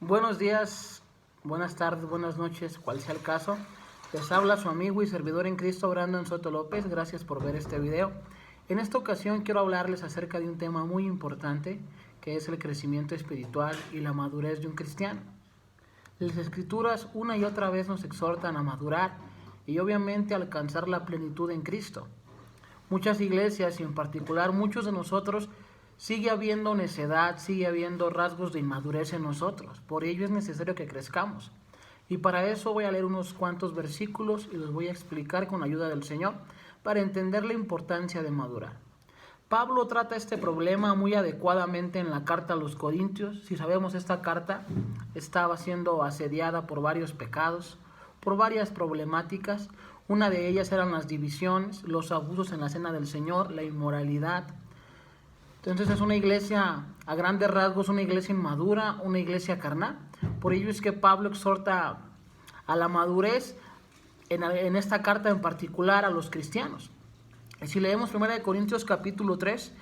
Buenos días, buenas tardes, buenas noches, cual sea el caso. Les habla su amigo y servidor en Cristo, Brandon Soto López. Gracias por ver este video. En esta ocasión quiero hablarles acerca de un tema muy importante, que es el crecimiento espiritual y la madurez de un cristiano. Las Escrituras una y otra vez nos exhortan a madurar y obviamente a alcanzar la plenitud en Cristo. Muchas iglesias y en particular muchos de nosotros sigue habiendo necedad, sigue habiendo rasgos de inmadurez en nosotros. Por ello es necesario que crezcamos. Y para eso voy a leer unos cuantos versículos y los voy a explicar con ayuda del Señor para entender la importancia de madurar. Pablo trata este problema muy adecuadamente en la carta a los Corintios. Si sabemos, esta carta estaba siendo asediada por varios pecados, por varias problemáticas. Una de ellas eran las divisiones, los abusos en la cena del Señor, la inmoralidad. Entonces es una iglesia, a grandes rasgos, una iglesia inmadura, una iglesia carnal. Por ello es que Pablo exhorta a la madurez en esta carta en particular a los cristianos. Y si leemos 1 Corintios capítulo 3,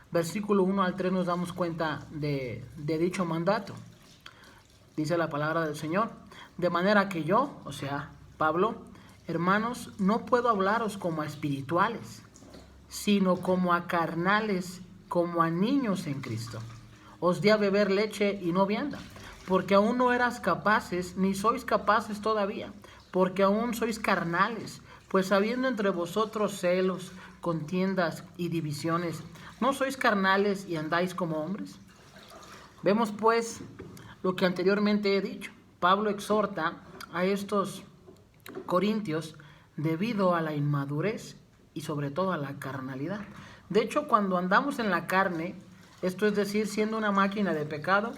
versículo 1 al 3, nos damos cuenta de dicho mandato. Dice la palabra del Señor: de manera que yo, o sea, Pablo, hermanos, no puedo hablaros como a espirituales, sino como a carnales, como a niños en Cristo. Os di a beber leche y no vianda, porque aún no eras capaces, ni sois capaces todavía, porque aún sois carnales. Pues habiendo entre vosotros celos, contiendas y divisiones, ¿no sois carnales y andáis como hombres? Vemos pues lo que anteriormente he dicho. Pablo exhorta a estos corintios debido a la inmadurez y sobre todo a la carnalidad. De hecho, cuando andamos en la carne, esto es decir, siendo una máquina de pecado,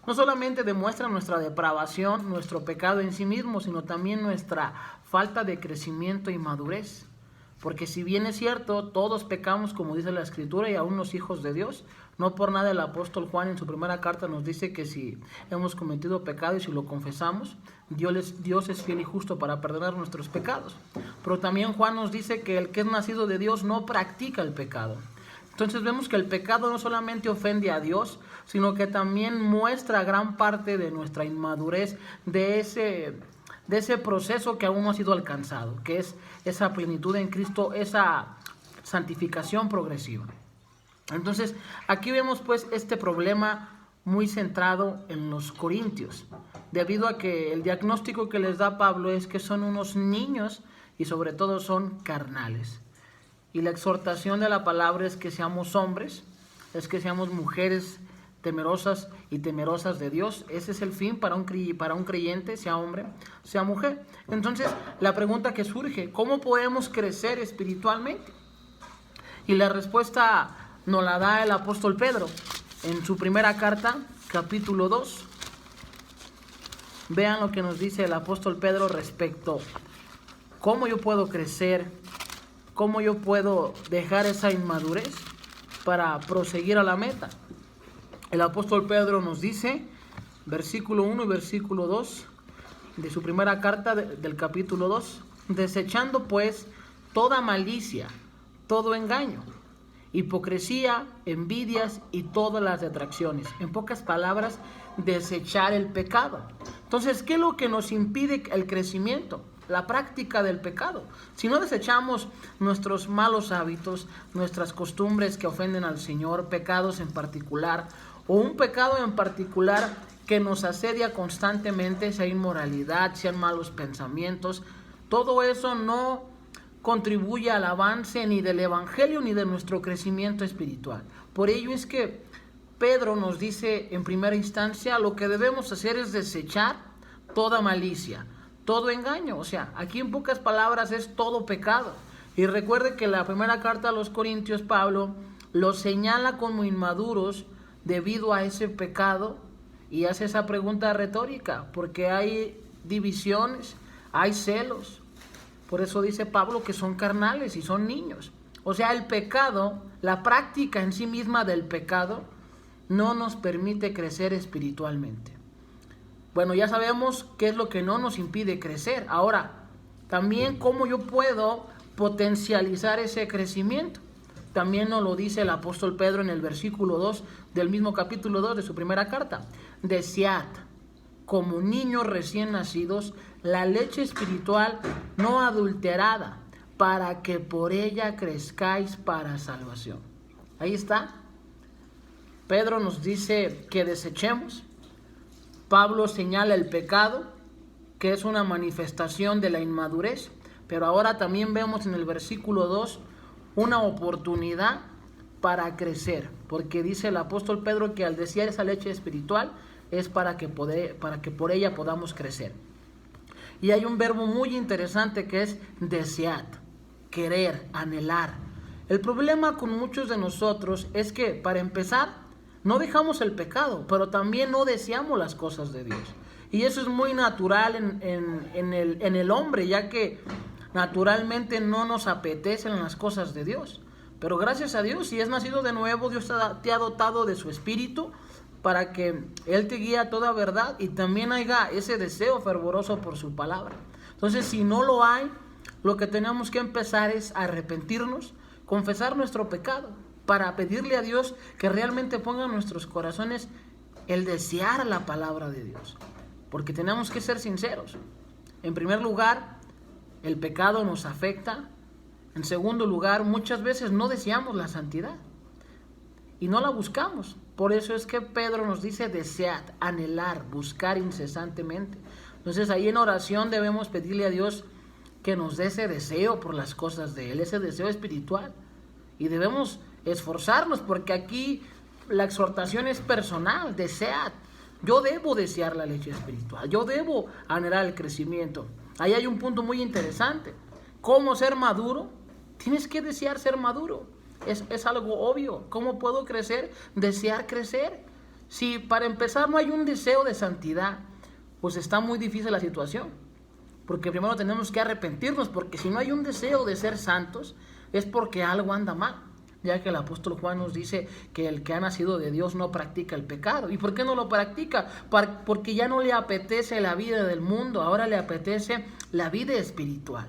no solamente demuestra nuestra depravación, nuestro pecado en sí mismo, sino también nuestra falta de crecimiento y madurez. Porque si bien es cierto, todos pecamos, como dice la Escritura, y aún los hijos de Dios, no por nada el apóstol Juan en su primera carta nos dice que si hemos cometido pecado y si lo confesamos, Dios es fiel y justo para perdonar nuestros pecados. Pero también Juan nos dice que el que es nacido de Dios no practica el pecado. Entonces vemos que el pecado no solamente ofende a Dios, sino que también muestra gran parte de nuestra inmadurez, de ese proceso que aún no ha sido alcanzado, que es esa plenitud en Cristo, esa santificación progresiva. Entonces aquí vemos pues este problema muy centrado en los corintios, debido a que el diagnóstico que les da Pablo es que son unos niños y sobre todo son carnales. Y la exhortación de la palabra es que seamos hombres, es que seamos mujeres temerosas y temerosas de Dios. Ese es el fin para un creyente, sea hombre, sea mujer. Entonces, la pregunta que surge: ¿cómo podemos crecer espiritualmente? Y la respuesta nos la da el apóstol Pedro en su primera carta, capítulo 2. Vean lo que nos dice el apóstol Pedro respecto a cómo yo puedo crecer, cómo yo puedo dejar esa inmadurez para proseguir a la meta. El apóstol Pedro nos dice, versículo 1 y versículo 2 de su primera carta del capítulo 2, desechando pues toda malicia, todo engaño, hipocresía, envidias y todas las detracciones. En pocas palabras, desechar el pecado. Entonces, ¿qué es lo que nos impide el crecimiento? La práctica del pecado. Si no desechamos nuestros malos hábitos, nuestras costumbres que ofenden al Señor, pecados en particular, o un pecado en particular que nos asedia constantemente, sea inmoralidad, sean malos pensamientos, todo eso no contribuye al avance ni del evangelio ni de nuestro crecimiento espiritual. Por ello es que Pedro nos dice en primera instancia: lo que debemos hacer es desechar toda malicia, todo engaño. O sea, aquí en pocas palabras es todo pecado. Y recuerde que la primera carta a los Corintios, Pablo los señala como inmaduros debido a ese pecado y hace esa pregunta retórica, porque hay divisiones, hay celos. Por eso dice Pablo que son carnales y son niños. O sea, el pecado, la práctica en sí misma del pecado, no nos permite crecer espiritualmente. Bueno, ya sabemos qué es lo que no nos impide crecer. Ahora, también cómo yo puedo potencializar ese crecimiento. También nos lo dice el apóstol Pedro en el versículo 2 del mismo capítulo 2 de su primera carta. Desead, como niños recién nacidos, la leche espiritual no adulterada, para que por ella crezcáis para salvación. Ahí está. Pedro nos dice que desechemos. Pablo señala el pecado, que es una manifestación de la inmadurez. Pero ahora también vemos en el versículo 2 una oportunidad para crecer. Porque dice el apóstol Pedro que al desear esa leche espiritual es para que por ella podamos crecer. Y hay un verbo muy interesante que es desear, querer, anhelar. El problema con muchos de nosotros es que, para empezar, no dejamos el pecado, pero también no deseamos las cosas de Dios. Y eso es muy natural en el hombre, ya que naturalmente no nos apetecen las cosas de Dios. Pero gracias a Dios, si es nacido de nuevo, Dios te ha dotado de su espíritu para que Él te guíe a toda verdad y también haya ese deseo fervoroso por su palabra. Entonces, si no lo hay, lo que tenemos que empezar es arrepentirnos, confesar nuestro pecado, para pedirle a Dios que realmente ponga en nuestros corazones el desear la palabra de Dios. Porque tenemos que ser sinceros. En primer lugar, el pecado nos afecta. En segundo lugar, muchas veces no deseamos la santidad y no la buscamos. Por eso es que Pedro nos dice desead, anhelar, buscar incesantemente. Entonces ahí en oración debemos pedirle a Dios que nos dé ese deseo por las cosas de Él, ese deseo espiritual. Y debemos esforzarnos, porque aquí la exhortación es personal, desead. Yo debo desear la leche espiritual, yo debo anhelar el crecimiento. Ahí hay un punto muy interesante. ¿Cómo ser maduro? Tienes que desear ser maduro. Es algo obvio. ¿Cómo puedo crecer? Desear crecer. Si para empezar no hay un deseo de santidad, pues está muy difícil la situación. Porque primero tenemos que arrepentirnos, porque si no hay un deseo de ser santos, es porque algo anda mal. Ya que el apóstol Juan nos dice que el que ha nacido de Dios no practica el pecado. ¿Y por qué no lo practica? Porque ya no le apetece la vida del mundo, ahora le apetece la vida espiritual.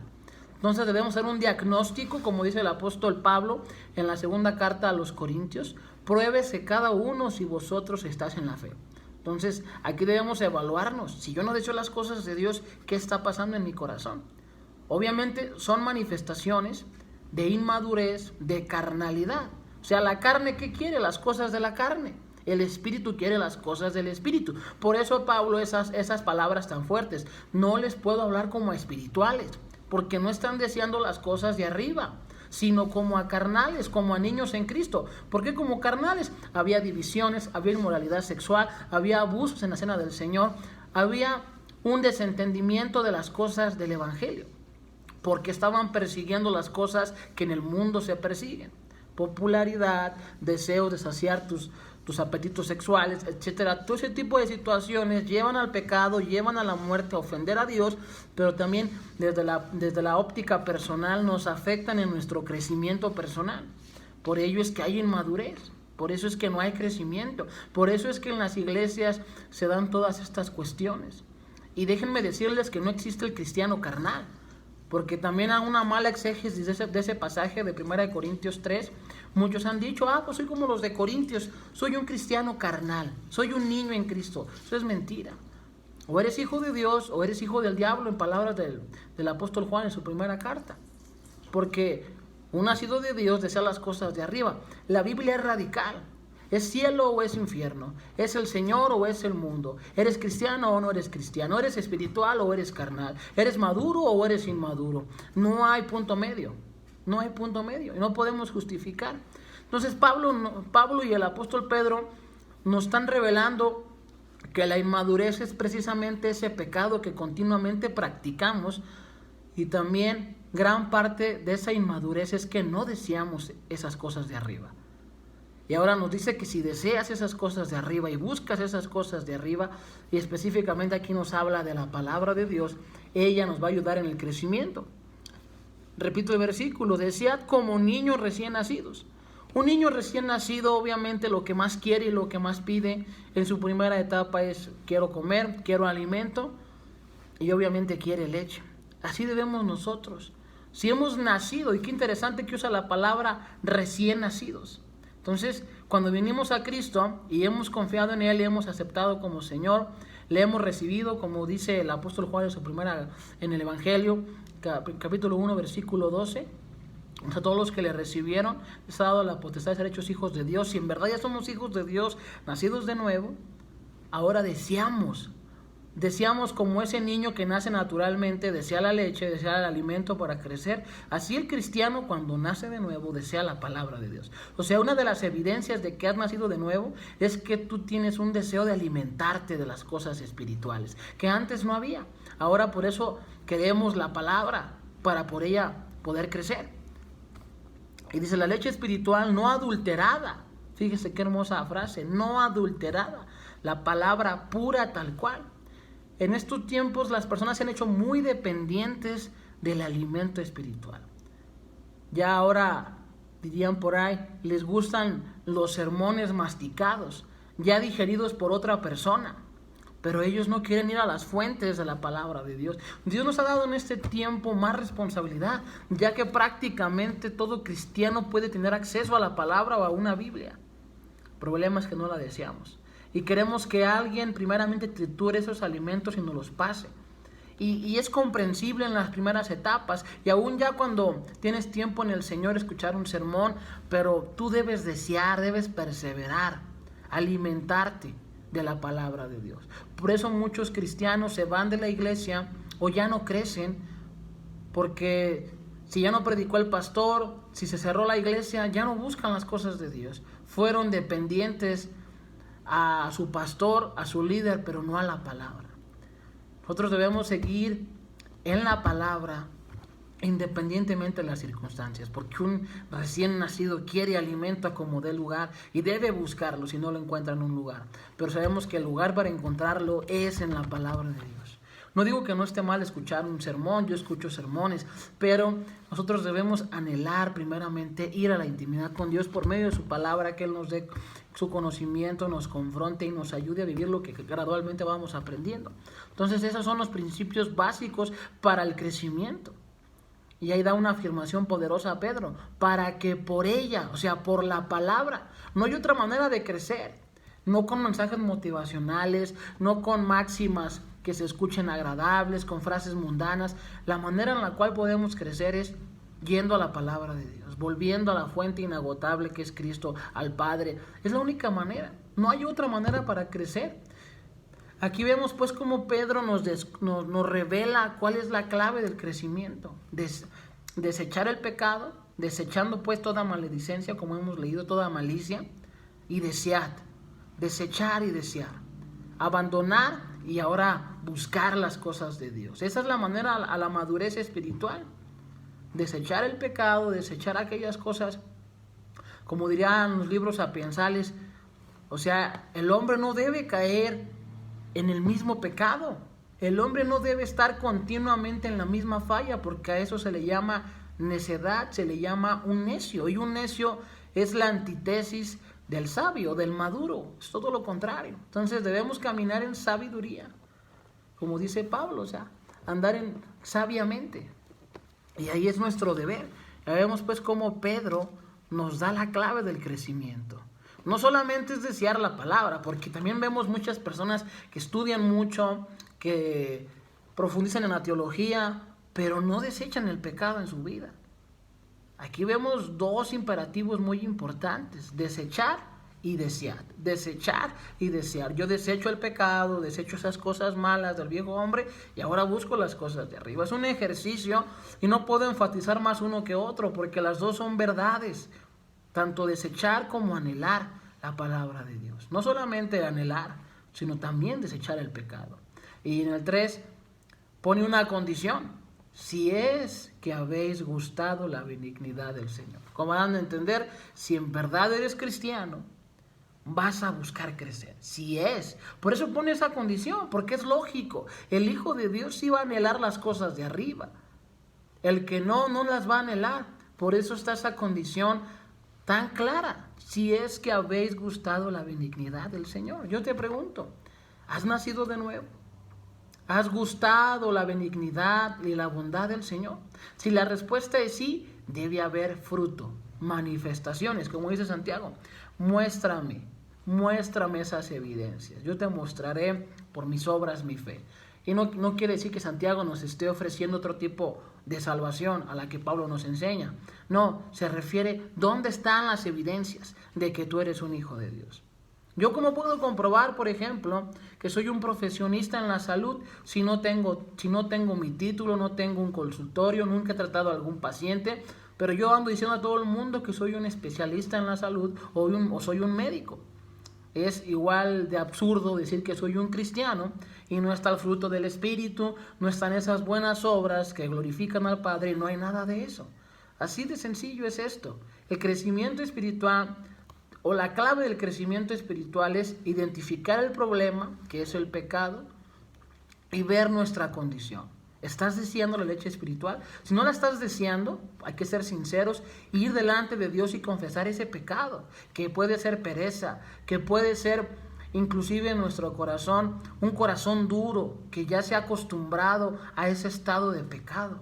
Entonces debemos hacer un diagnóstico, como dice el apóstol Pablo en la segunda carta a los Corintios: pruébese cada uno si vosotros estáis en la fe. Entonces aquí debemos evaluarnos. Si yo no deseo las cosas de Dios, ¿qué está pasando en mi corazón? Obviamente son manifestaciones de inmadurez, de carnalidad. O sea, la carne, ¿qué quiere? Las cosas de la carne. El espíritu quiere las cosas del espíritu. Por eso Pablo esas palabras tan fuertes. No les puedo hablar como a espirituales, porque no están deseando las cosas de arriba, sino como a carnales, como a niños en Cristo. Porque como carnales había divisiones, había inmoralidad sexual, había abusos en la cena del Señor, había un desentendimiento de las cosas del Evangelio, porque estaban persiguiendo las cosas que en el mundo se persiguen: popularidad, deseo de saciar tus apetitos sexuales, etcétera. Todo ese tipo de situaciones llevan al pecado, llevan a la muerte, a ofender a Dios, pero también desde la óptica personal nos afectan en nuestro crecimiento personal. Por ello es que hay inmadurez, por eso es que no hay crecimiento, por eso es que en las iglesias se dan todas estas cuestiones. Y déjenme decirles que no existe el cristiano carnal, porque también hay una mala exégesis de ese pasaje de 1 Corintios 3. Muchos han dicho, pues soy como los de Corintios, soy un cristiano carnal, soy un niño en Cristo. Eso es mentira. O eres hijo de Dios o eres hijo del diablo, en palabras del apóstol Juan en su primera carta. Porque un nacido de Dios desea las cosas de arriba. La Biblia es radical. ¿Es cielo o es infierno? ¿Es el Señor o es el mundo? ¿Eres cristiano o no eres cristiano? ¿Eres espiritual o eres carnal? ¿Eres maduro o eres inmaduro? No hay punto medio. No hay punto medio. Y no podemos justificar. Entonces Pablo y el apóstol Pedro nos están revelando que la inmadurez es precisamente ese pecado que continuamente practicamos, y también gran parte de esa inmadurez es que no deseamos esas cosas de arriba. Y ahora nos dice que si deseas esas cosas de arriba y buscas esas cosas de arriba, y específicamente aquí nos habla de la palabra de Dios, ella nos va a ayudar en el crecimiento. Repito el versículo: desead como niños recién nacidos. Un niño recién nacido obviamente lo que más quiere y lo que más pide en su primera etapa es: quiero comer, quiero alimento, y obviamente quiere leche. Así debemos nosotros. Si hemos nacido, y qué interesante que usa la palabra recién nacidos. Entonces, cuando venimos a Cristo y hemos confiado en Él y hemos aceptado como Señor, Le hemos recibido, como dice el apóstol Juan en el Evangelio, capítulo 1, versículo 12. A todos los que le recibieron, les ha dado la potestad de ser hechos hijos de Dios. Si en verdad ya somos hijos de Dios, nacidos de nuevo, ahora deseamos como ese niño que nace naturalmente, desea la leche, desea el alimento para crecer. Así el cristiano, cuando nace de nuevo, desea la palabra de Dios. O sea, una de las evidencias de que has nacido de nuevo es que tú tienes un deseo de alimentarte de las cosas espirituales, que antes no había. Ahora por eso queremos la palabra, para por ella poder crecer. Y dice, la leche espiritual no adulterada. Fíjese qué hermosa frase, no adulterada. La palabra pura tal cual. En estos tiempos las personas se han hecho muy dependientes del alimento espiritual. Ya ahora, dirían por ahí, les gustan los sermones masticados, ya digeridos por otra persona. Pero ellos no quieren ir a las fuentes de la palabra de Dios. Dios nos ha dado en este tiempo más responsabilidad, ya que prácticamente todo cristiano puede tener acceso a la palabra o a una Biblia. El problema es que no la deseamos. Y queremos que alguien primeramente triture esos alimentos y nos los pase. Y es comprensible en las primeras etapas. Y aún ya cuando tienes tiempo en el Señor escuchar un sermón, pero tú debes desear, debes perseverar, alimentarte de la palabra de Dios. Por eso muchos cristianos se van de la iglesia o ya no crecen, porque si ya no predicó el pastor, si se cerró la iglesia, ya no buscan las cosas de Dios. Fueron dependientes a su pastor, a su líder, pero no a la palabra. Nosotros debemos seguir en la palabra independientemente de las circunstancias, porque un recién nacido quiere alimento a como dé lugar y debe buscarlo si no lo encuentra en un lugar. Pero sabemos que el lugar para encontrarlo es en la palabra de Dios. No digo que no esté mal escuchar un sermón, yo escucho sermones, pero nosotros debemos anhelar primeramente ir a la intimidad con Dios por medio de su palabra, que Él nos dé su conocimiento, nos confronte y nos ayude a vivir lo que gradualmente vamos aprendiendo. Entonces esos son los principios básicos para el crecimiento. Y ahí da una afirmación poderosa a Pedro, para que por ella, o sea, por la palabra, no hay otra manera de crecer, no con mensajes motivacionales, no con máximas que se escuchen agradables, con frases mundanas. La manera en la cual podemos crecer es yendo a la palabra de Dios, volviendo a la fuente inagotable que es Cristo, al Padre. Es la única manera, no hay otra manera para crecer. Aquí vemos pues cómo Pedro nos revela cuál es la clave del crecimiento. Desechar el pecado, desechando pues toda maledicencia, como hemos leído, toda malicia, y desechar y desear. Abandonar y ahora buscar las cosas de Dios. Esa es la manera a la madurez espiritual. Desechar el pecado, desechar aquellas cosas, como dirían los libros sapiensales. O sea, el hombre no debe caer en el mismo pecado. El hombre no debe estar continuamente en la misma falla, porque a eso se le llama necedad, se le llama un necio. Y un necio es la antítesis del sabio, del maduro. Es todo lo contrario. Entonces debemos caminar en sabiduría, como dice Pablo, o sea, andar sabiamente. Y ahí es nuestro deber. Ya vemos pues cómo Pedro nos da la clave del crecimiento. No solamente es desear la palabra, porque también vemos muchas personas que estudian mucho, que profundizan en la teología, pero no desechan el pecado en su vida. Aquí vemos dos imperativos muy importantes: desechar y desear. Desechar y desear. Yo desecho el pecado, desecho esas cosas malas del viejo hombre y ahora busco las cosas de arriba. Es un ejercicio y no puedo enfatizar más uno que otro, porque las dos son verdades. Tanto desechar como anhelar la palabra de Dios. No solamente anhelar, sino también desechar el pecado. Y en el 3 pone una condición: si es que habéis gustado la benignidad del Señor. Como dan a entender, si en verdad eres cristiano, vas a buscar crecer. Si es. Por eso pone esa condición, porque es lógico. El Hijo de Dios sí va a anhelar las cosas de arriba. El que no las va a anhelar. Por eso está esa condición tan clara: si es que habéis gustado la benignidad del Señor. Yo te pregunto, ¿has nacido de nuevo? ¿Has gustado la benignidad y la bondad del Señor? Si la respuesta es sí, debe haber fruto, manifestaciones, como dice Santiago. Muéstrame muéstrame esas evidencias. Yo te mostraré por mis obras mi fe. Y no quiere decir que Santiago nos esté ofreciendo otro tipo de salvación a la que Pablo nos enseña. No, se refiere dónde están las evidencias de que tú eres un hijo de Dios. Yo cómo puedo comprobar, por ejemplo, que soy un profesionista en la salud si no tengo mi título, no tengo un consultorio, nunca he tratado a algún paciente, pero yo ando diciendo a todo el mundo que soy un especialista en la salud o soy un médico. Es igual de absurdo decir que soy un cristiano y no está el fruto del Espíritu, no están esas buenas obras que glorifican al Padre, no hay nada de eso. Así de sencillo es esto. El crecimiento espiritual o la clave del crecimiento espiritual es identificar el problema, que es el pecado, y ver nuestra condición. ¿Estás deseando la leche espiritual? Si no la estás deseando, hay que ser sinceros, ir delante de Dios y confesar ese pecado, que puede ser pereza, que puede ser inclusive en nuestro corazón, un corazón duro, que ya se ha acostumbrado a ese estado de pecado,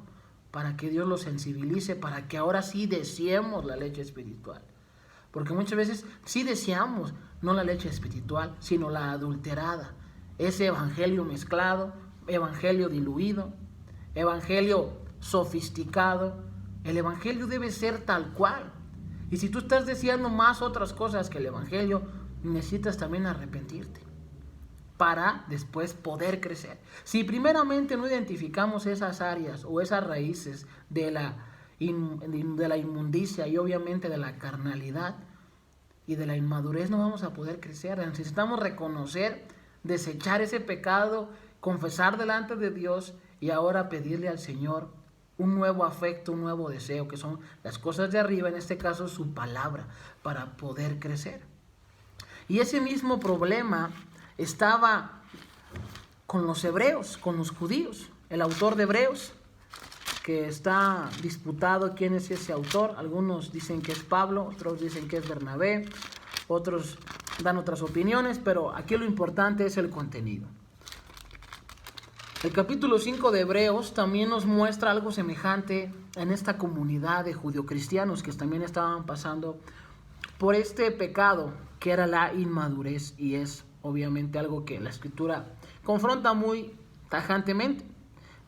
para que Dios lo sensibilice, para que ahora sí deseemos la leche espiritual. Porque muchas veces sí deseamos no la leche espiritual, sino la adulterada, ese evangelio mezclado, evangelio diluido, evangelio sofisticado. El evangelio debe ser tal cual. Y si tú estás deseando más otras cosas que el evangelio, necesitas también arrepentirte para después poder crecer. Si primeramente no identificamos esas áreas o esas raíces de la inmundicia y obviamente de la carnalidad y de la inmadurez, no vamos a poder crecer. Necesitamos reconocer, desechar ese pecado, confesar delante de Dios y ahora pedirle al Señor un nuevo afecto, un nuevo deseo, que son las cosas de arriba, en este caso su palabra, para poder crecer. Y ese mismo problema estaba con los hebreos, con los judíos. El autor de Hebreos, que está disputado quién es ese autor, algunos dicen que es Pablo, otros dicen que es Bernabé, otros dan otras opiniones, pero aquí lo importante es el contenido. El capítulo 5 de Hebreos también nos muestra algo semejante en esta comunidad de judio-cristianos que también estaban pasando por este pecado que era la inmadurez, y es obviamente algo que la Escritura confronta muy tajantemente.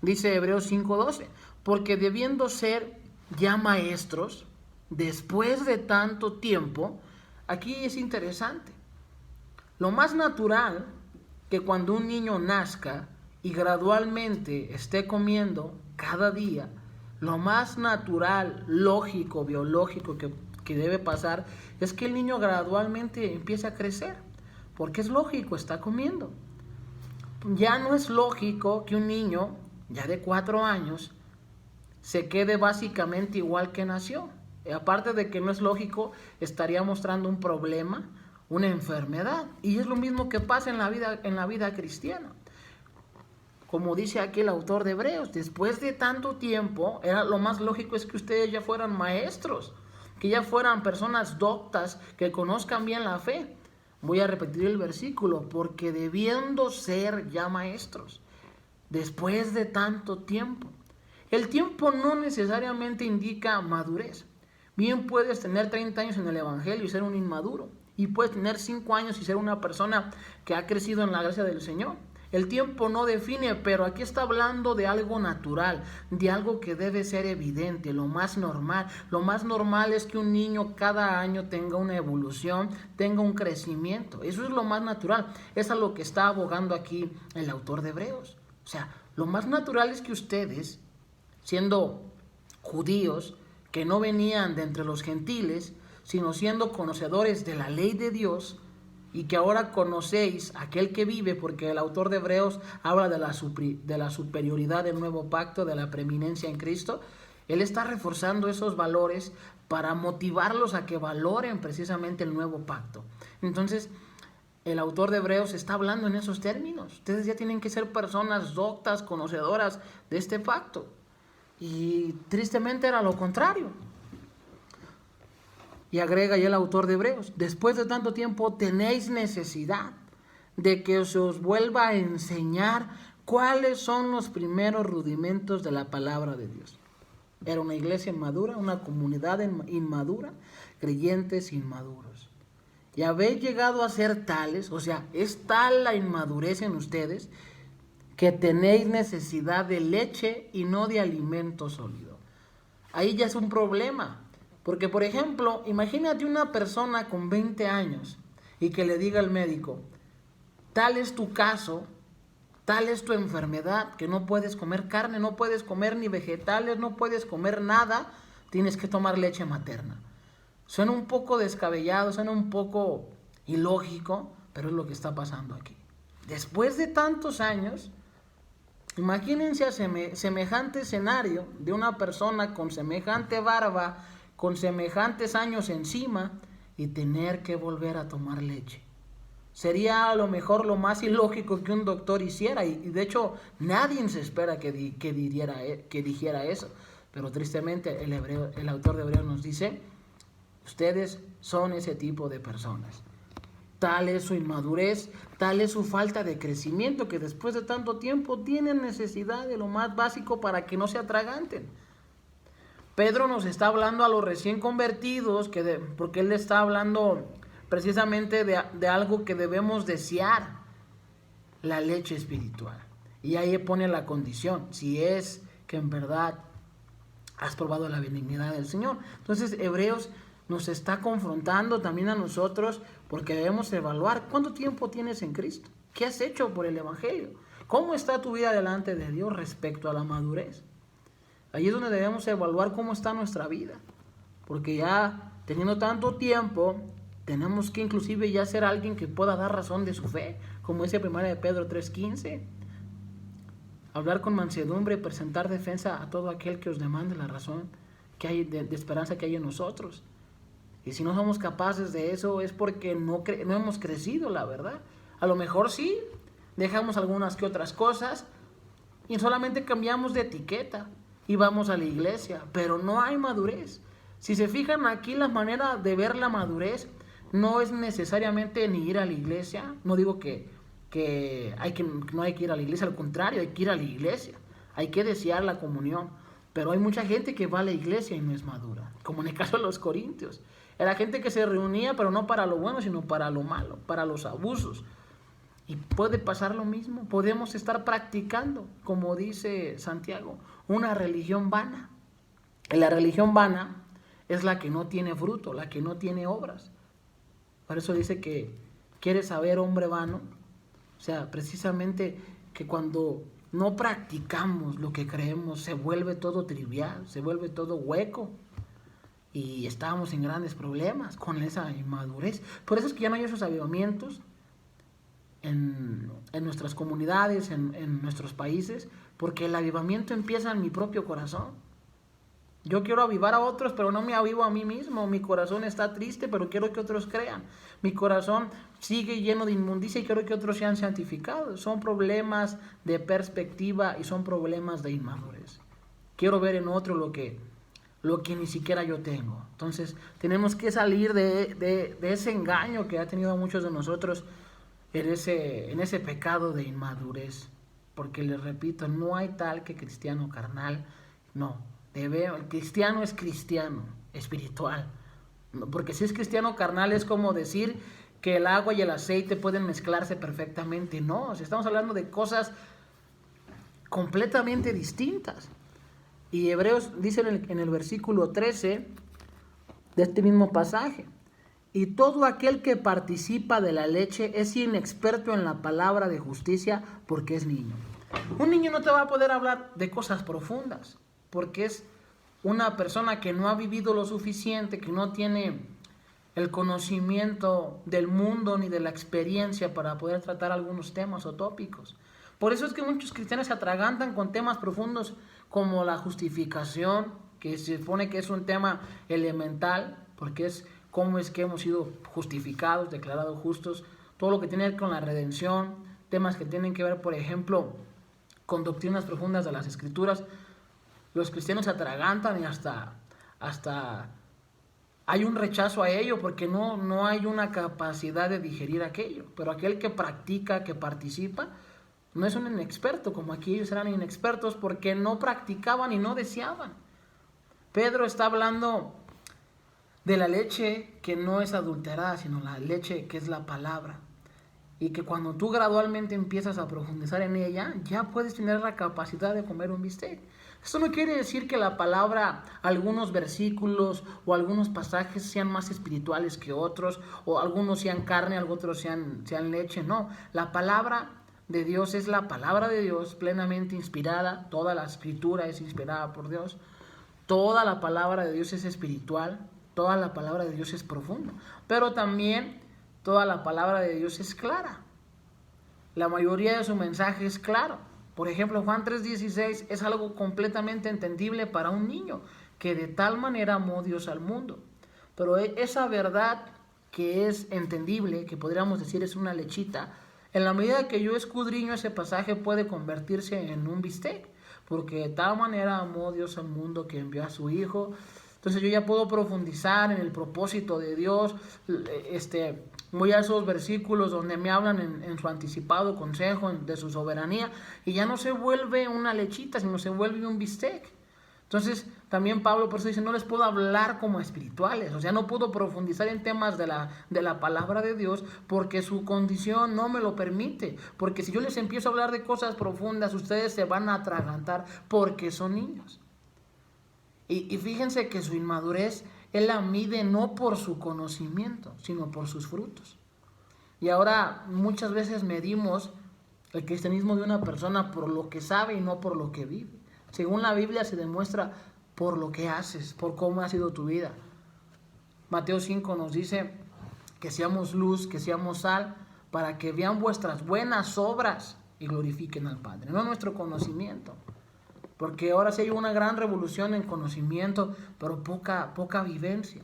Dice Hebreos 5:12, porque debiendo ser ya maestros, después de tanto tiempo, aquí es interesante. Lo más natural que cuando un niño nazca y gradualmente esté comiendo cada día, lo más natural, lógico, biológico que debe pasar es que el niño gradualmente empiece a crecer, porque es lógico, está comiendo. Ya no es lógico que un niño ya de 4 años se quede básicamente igual que nació. Y aparte de que no es lógico, estaría mostrando un problema, una enfermedad. Y es lo mismo que pasa en la vida cristiana. Como dice aquí el autor de Hebreos, después de tanto tiempo, lo más lógico es que ustedes ya fueran maestros, que ya fueran personas doctas, que conozcan bien la fe. Voy a repetir el versículo, porque debiendo ser ya maestros, después de tanto tiempo. El tiempo no necesariamente indica madurez. Bien puedes tener 30 años en el evangelio y ser un inmaduro, y puedes tener 5 años y ser una persona que ha crecido en la gracia del Señor. El tiempo no define, pero aquí está hablando de algo natural, de algo que debe ser evidente, lo más normal. Lo más normal es que un niño cada año tenga una evolución, tenga un crecimiento. Eso es lo más natural. Es a lo que está abogando aquí el autor de Hebreos. O sea, lo más natural es que ustedes, siendo judíos, que no venían de entre los gentiles, sino siendo conocedores de la ley de Dios, y que ahora conocéis aquel que vive, porque el autor de Hebreos habla de la superioridad del nuevo pacto, de la preeminencia en Cristo. Él está reforzando esos valores para motivarlos a que valoren precisamente el nuevo pacto. Entonces, el autor de Hebreos está hablando en esos términos. Ustedes ya tienen que ser personas doctas, conocedoras de este pacto. Y tristemente era lo contrario. Y agrega ya el autor de Hebreos, después de tanto tiempo tenéis necesidad de que se os vuelva a enseñar cuáles son los primeros rudimentos de la palabra de Dios. Era una iglesia inmadura, una comunidad inmadura, creyentes inmaduros. y habéis llegado a ser tales, o sea, es tal la inmadurez en ustedes, que tenéis necesidad de leche y no de alimento sólido. Ahí ya es un problema. Porque, por ejemplo, imagínate una persona con 20 años y que le diga al médico, tal es tu caso, tal es tu enfermedad, que no puedes comer carne, no puedes comer ni vegetales, no puedes comer nada, tienes que tomar leche materna. Suena un poco descabellado, suena un poco ilógico, pero es lo que está pasando aquí. Después de tantos años, imagínense a semejante escenario de una persona con semejante barba, con semejantes años encima y tener que volver a tomar leche. Sería a lo mejor lo más ilógico que un doctor hiciera y de hecho nadie se espera que dijera eso. Pero tristemente el autor de Hebreos nos dice, ustedes son ese tipo de personas. Tal es su inmadurez, tal es su falta de crecimiento, que después de tanto tiempo tienen necesidad de lo más básico para que no se atraganten. Pedro nos está hablando a los recién convertidos, porque él está hablando precisamente de algo que debemos desear, la leche espiritual. Y ahí pone la condición, si es que en verdad has probado la benignidad del Señor. Entonces Hebreos nos está confrontando también a nosotros, porque debemos evaluar cuánto tiempo tienes en Cristo, qué has hecho por el Evangelio, cómo está tu vida delante de Dios respecto a la madurez. Ahí es donde debemos evaluar cómo está nuestra vida, porque ya teniendo tanto tiempo, tenemos que inclusive ya ser alguien que pueda dar razón de su fe, como dice 1 de Pedro 3:15. Hablar con mansedumbre y presentar defensa a todo aquel que os demande la razón que hay de esperanza que hay en nosotros. Y si no somos capaces de eso es porque no hemos crecido, la verdad. A lo mejor sí, dejamos algunas que otras cosas y solamente cambiamos de etiqueta y vamos a la iglesia, pero no hay madurez. Si se fijan aquí, la manera de ver la madurez no es necesariamente ni ir a la iglesia. No digo que no hay que ir a la iglesia, al contrario, hay que ir a la iglesia, hay que desear la comunión. Pero hay mucha gente que va a la iglesia y no es madura, como en el caso de los corintios. Era gente que se reunía, pero no para lo bueno, sino para lo malo, para los abusos. Y puede pasar lo mismo. Podemos estar practicando, como dice Santiago, una religión vana. Y la religión vana es la que no tiene fruto, la que no tiene obras. Por eso dice que quiere saber, hombre vano. O sea, precisamente que cuando no practicamos lo que creemos, se vuelve todo trivial, se vuelve todo hueco. Y estábamos en grandes problemas con esa inmadurez. Por eso es que ya no hay esos avivamientos en nuestras comunidades, en nuestros países, porque el avivamiento empieza en mi propio corazón. Yo quiero avivar a otros, pero no me avivo a mí mismo. Mi corazón está triste, pero quiero que otros crean. Mi corazón sigue lleno de inmundicia y quiero que otros sean santificados. Son problemas de perspectiva y son problemas de inmadurez. Quiero ver en otro lo que ni siquiera yo tengo. Entonces tenemos que salir de ese engaño que ha tenido a muchos de nosotros en ese pecado de inmadurez. Porque les repito, no hay tal que cristiano carnal. No, el cristiano es cristiano espiritual. Porque si es cristiano carnal es como decir que el agua y el aceite pueden mezclarse perfectamente. No, si estamos hablando de cosas completamente distintas. Y Hebreos dice en el versículo 13 de este mismo pasaje: y todo aquel que participa de la leche es inexperto en la palabra de justicia, porque es niño. Un niño no te va a poder hablar de cosas profundas, porque es una persona que no ha vivido lo suficiente, que no tiene el conocimiento del mundo ni de la experiencia para poder tratar algunos temas o tópicos. Por eso es que muchos cristianos se atragantan con temas profundos como la justificación, que se supone que es un tema elemental, porque es cómo es que hemos sido justificados, declarados justos, todo lo que tiene que ver con la redención, temas que tienen que ver, por ejemplo, con doctrinas profundas de las Escrituras. Los cristianos se atragantan y hasta hay un rechazo a ello porque no hay una capacidad de digerir aquello. Pero aquel que practica, que participa, no es un inexperto, como aquí ellos eran inexpertos porque no practicaban y no deseaban. Pedro está hablando de la leche que no es adulterada, sino la leche que es la palabra. Y que cuando tú gradualmente empiezas a profundizar en ella, ya puedes tener la capacidad de comer un bistec. Esto no quiere decir que la palabra, algunos versículos o algunos pasajes sean más espirituales que otros, o algunos sean carne, otros sean leche. No, la palabra de Dios es la palabra de Dios plenamente inspirada. Toda la escritura es inspirada por Dios. Toda la palabra de Dios es espiritual. Toda la palabra de Dios es profunda. Pero también toda la palabra de Dios es clara. La mayoría de su mensaje es claro. Por ejemplo, Juan 3:16 es algo completamente entendible para un niño, que de tal manera amó Dios al mundo. Pero esa verdad que es entendible, que podríamos decir es una lechita, en la medida que yo escudriño ese pasaje puede convertirse en un bistec, porque de tal manera amó Dios al mundo que envió a su Hijo. Entonces yo ya puedo profundizar en el propósito de Dios. Voy a esos versículos donde me hablan en su anticipado consejo, de su soberanía, y ya no se vuelve una lechita, sino se vuelve un bistec. Entonces también Pablo por eso dice, no les puedo hablar como espirituales, o sea, no puedo profundizar en temas de la palabra de Dios porque su condición no me lo permite, porque si yo les empiezo a hablar de cosas profundas, ustedes se van a atragantar porque son niños. Y fíjense que su inmadurez, Él la mide no por su conocimiento, sino por sus frutos. Y ahora muchas veces medimos el cristianismo de una persona por lo que sabe y no por lo que vive. Según la Biblia se demuestra por lo que haces, por cómo ha sido tu vida. Mateo 5 nos dice que seamos luz, que seamos sal, para que vean vuestras buenas obras y glorifiquen al Padre, no nuestro conocimiento. Porque ahora sí hay una gran revolución en conocimiento, pero poca vivencia.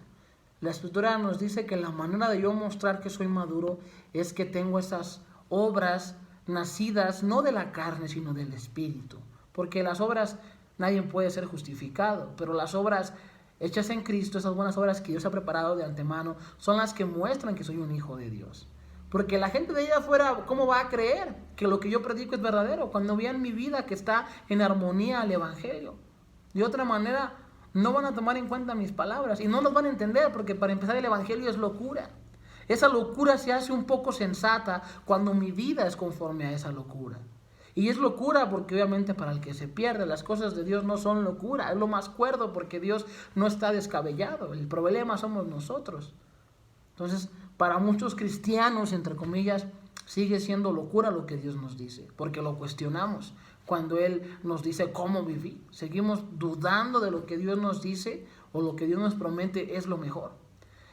La Escritura nos dice que la manera de yo mostrar que soy maduro es que tengo esas obras nacidas no de la carne, sino del Espíritu. Porque las obras nadie puede ser justificado, pero las obras hechas en Cristo, esas buenas obras que Dios ha preparado de antemano, son las que muestran que soy un hijo de Dios. Porque la gente de allá afuera, ¿cómo va a creer que lo que yo predico es verdadero? Cuando vean mi vida que está en armonía al Evangelio. De otra manera, no van a tomar en cuenta mis palabras y no los van a entender, porque para empezar el Evangelio es locura. Esa locura se hace un poco sensata cuando mi vida es conforme a esa locura. Y es locura porque obviamente para el que se pierde, las cosas de Dios no son locura. Es lo más cuerdo porque Dios no está descabellado. El problema somos nosotros. Entonces, para muchos cristianos, entre comillas, sigue siendo locura lo que Dios nos dice, porque lo cuestionamos cuando Él nos dice cómo vivir. Seguimos dudando de lo que Dios nos dice o lo que Dios nos promete es lo mejor.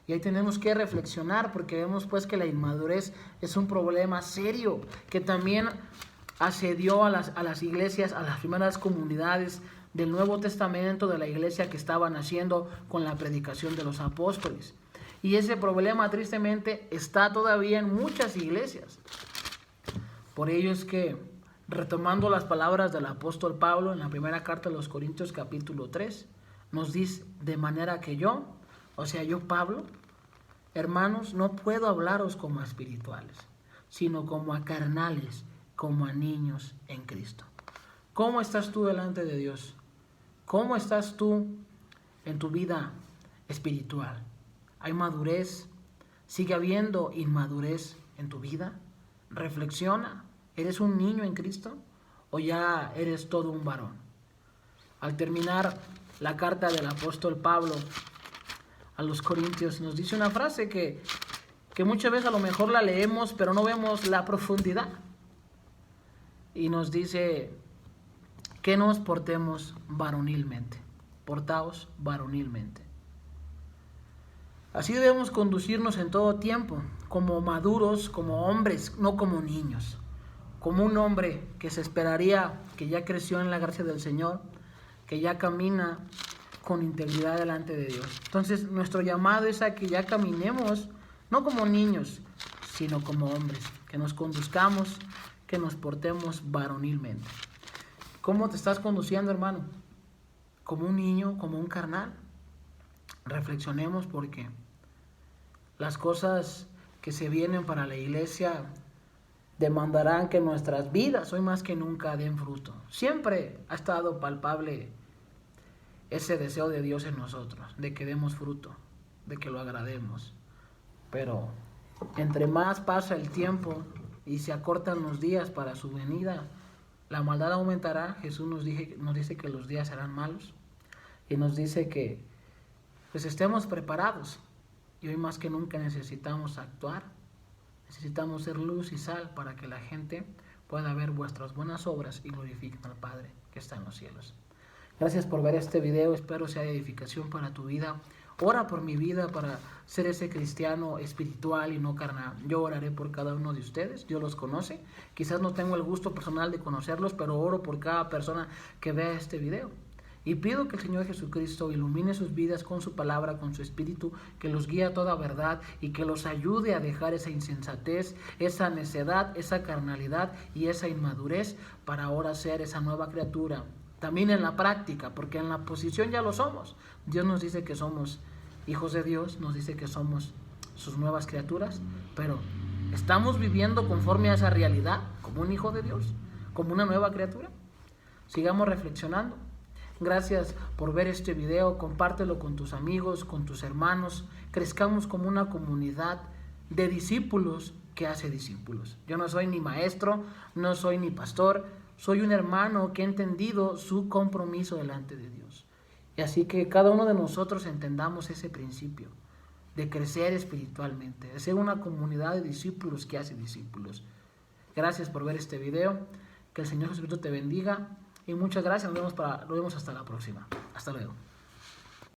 Y ahí tenemos que reflexionar, porque vemos pues que la inmadurez es un problema serio que también asedió a las iglesias, a las primeras comunidades del Nuevo Testamento, de la iglesia que estaban naciendo con la predicación de los apóstoles. Y ese problema tristemente está todavía en muchas iglesias. Por ello es que, retomando las palabras del apóstol Pablo en la primera carta de los Corintios capítulo 3, nos dice, de manera que yo, o sea yo Pablo, hermanos, no puedo hablaros como a espirituales, sino como a carnales, como a niños en Cristo. ¿Cómo estás tú delante de Dios? ¿Cómo estás tú en tu vida espiritual? ¿Hay madurez? ¿Sigue habiendo inmadurez en tu vida? Reflexiona. ¿Eres un niño en Cristo o ya eres todo un varón? Al terminar la carta del apóstol Pablo a los Corintios nos dice una frase que muchas veces a lo mejor la leemos pero no vemos la profundidad. Y nos dice que nos portemos varonilmente. Portaos varonilmente. Así debemos conducirnos en todo tiempo, como maduros, como hombres, no como niños. Como un hombre que se esperaría que ya creció en la gracia del Señor, que ya camina con integridad delante de Dios. Entonces, nuestro llamado es a que ya caminemos, no como niños, sino como hombres, que nos conduzcamos, que nos portemos varonilmente. ¿Cómo te estás conduciendo, hermano? ¿Como un niño, como un carnal? Reflexionemos, porque las cosas que se vienen para la iglesia demandarán que nuestras vidas hoy más que nunca den fruto. Siempre ha estado palpable ese deseo de Dios en nosotros, de que demos fruto. de que lo agrademos. Pero entre más pasa el tiempo y se acortan los días para su venida, la maldad aumentará. Jesús nos dice que los días serán malos y nos dice que pues estemos preparados. Y hoy más que nunca necesitamos actuar, necesitamos ser luz y sal para que la gente pueda ver vuestras buenas obras y glorifiquen al Padre que está en los cielos. Gracias por ver este video, espero sea de edificación para tu vida. Ora por mi vida para ser ese cristiano espiritual y no carnal. Yo oraré por cada uno de ustedes, Dios los conoce. Quizás no tengo el gusto personal de conocerlos, pero oro por cada persona que vea este video. Y pido que el Señor Jesucristo ilumine sus vidas con su palabra, con su espíritu, que los guíe a toda verdad y que los ayude a dejar esa insensatez, esa necedad, esa carnalidad y esa inmadurez para ahora ser esa nueva criatura. También en la práctica, porque en la posición ya lo somos. Dios nos dice que somos hijos de Dios, nos dice que somos sus nuevas criaturas, pero ¿estamos viviendo conforme a esa realidad como un hijo de Dios, como una nueva criatura? Sigamos reflexionando. Gracias por ver este video, compártelo con tus amigos, con tus hermanos, crezcamos como una comunidad de discípulos que hace discípulos. Yo no soy ni maestro, no soy ni pastor, soy un hermano que ha entendido su compromiso delante de Dios. Y así que cada uno de nosotros entendamos ese principio de crecer espiritualmente, de ser una comunidad de discípulos que hace discípulos. Gracias por ver este video, que el Señor Jesucristo te bendiga y muchas gracias, nos vemos hasta la próxima. Hasta luego.